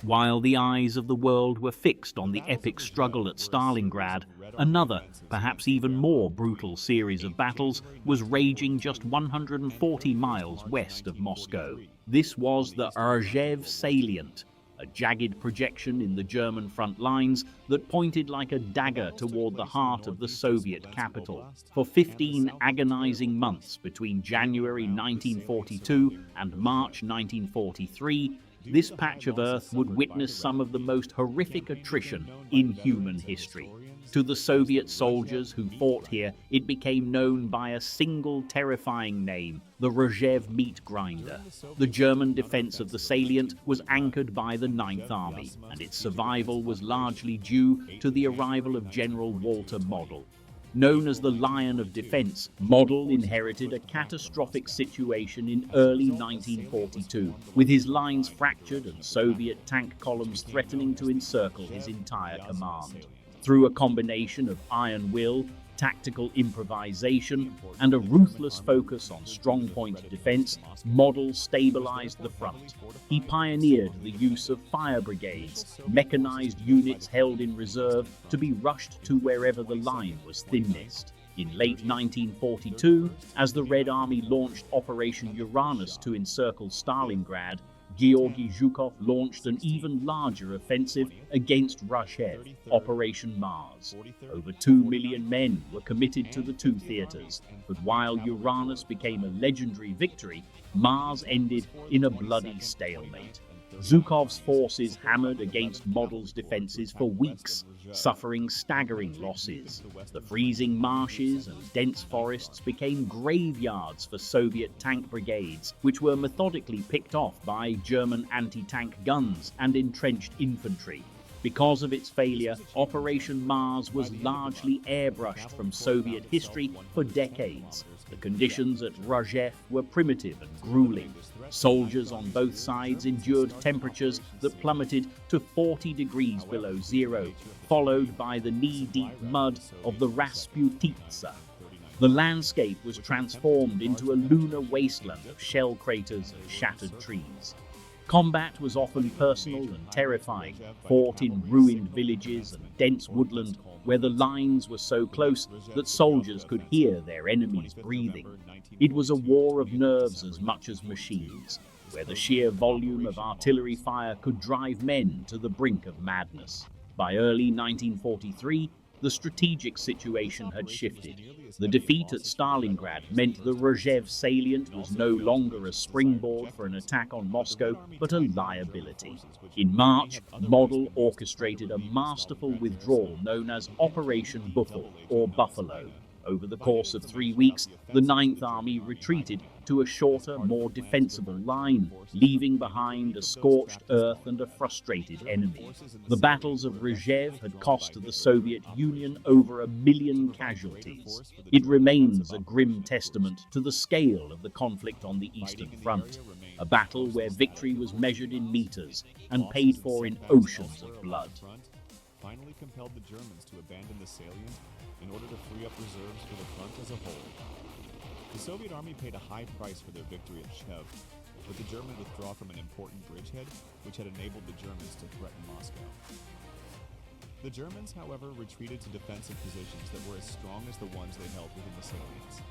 While the eyes of the world were fixed on the epic struggle at Stalingrad, another, perhaps even more brutal series of battles was raging just 140 miles west of Moscow. This was the Rzhev Salient, a jagged projection in the German front lines that pointed like a dagger toward the heart of the Soviet capital. For 15 agonizing months between January 1942 and March 1943, this patch of earth would witness some of the most horrific attrition in human history. To the Soviet soldiers who fought here, it became known by a single terrifying name, the Rzhev meat grinder. The German defense of the salient was anchored by the Ninth Army, and its survival was largely due to the arrival of General Walter Model. Known as the Lion of Defense, Model inherited a catastrophic situation in early 1942, with his lines fractured and Soviet tank columns threatening to encircle his entire command. Through a combination of iron will, tactical improvisation, and a ruthless focus on strong-point defense, Model stabilized the front. He pioneered the use of fire brigades, mechanized units held in reserve to be rushed to wherever the line was thinnest. In late 1942, as the Red Army launched Operation Uranus to encircle Stalingrad, Georgy Zhukov launched an even larger offensive against Rzhev, Operation Mars. Over 2 million men were committed to the two theaters, but while Uranus became a legendary victory, Mars ended in a bloody stalemate. Zhukov's forces hammered against Model's defenses for weeks, suffering staggering losses. The freezing marshes and dense forests became graveyards for Soviet tank brigades, which were methodically picked off by German anti-tank guns and entrenched infantry. Because of its failure, Operation Mars was largely airbrushed from Soviet history for decades. The conditions at Rzhev were primitive and grueling. Soldiers on both sides endured temperatures that plummeted to 40 degrees below zero, followed by the knee-deep mud of the Rasputitsa. The landscape was transformed into a lunar wasteland of shell craters and shattered trees. Combat was often personal and terrifying, fought in ruined villages and dense woodland where the lines were so close that soldiers could hear their enemies breathing. It was a war of nerves as much as machines, where the sheer volume of artillery fire could drive men to the brink of madness. By early 1943, the strategic situation had shifted. The defeat at Stalingrad meant the Rzhev salient was no longer a springboard for an attack on Moscow, but a liability. In March, Model orchestrated a masterful withdrawal known as Operation Buffalo, or Buffalo. Over the course of 3 weeks, the Ninth Army retreated to a shorter, more defensible line, leaving behind a scorched earth and a frustrated enemy. The battles of Rzhev had cost the Soviet Union over 1 million casualties. It remains a grim testament to the scale of the conflict on the Eastern Front, a battle where victory was measured in meters and paid for in oceans of blood. Finally compelled the Germans to abandon the salient in order to free up reserves for the front as a whole. The Soviet army paid a high price for their victory at Rzhev, with the German withdrawal from an important bridgehead, which had enabled the Germans to threaten Moscow. The Germans, however, retreated to defensive positions that were as strong as the ones they held within the salients.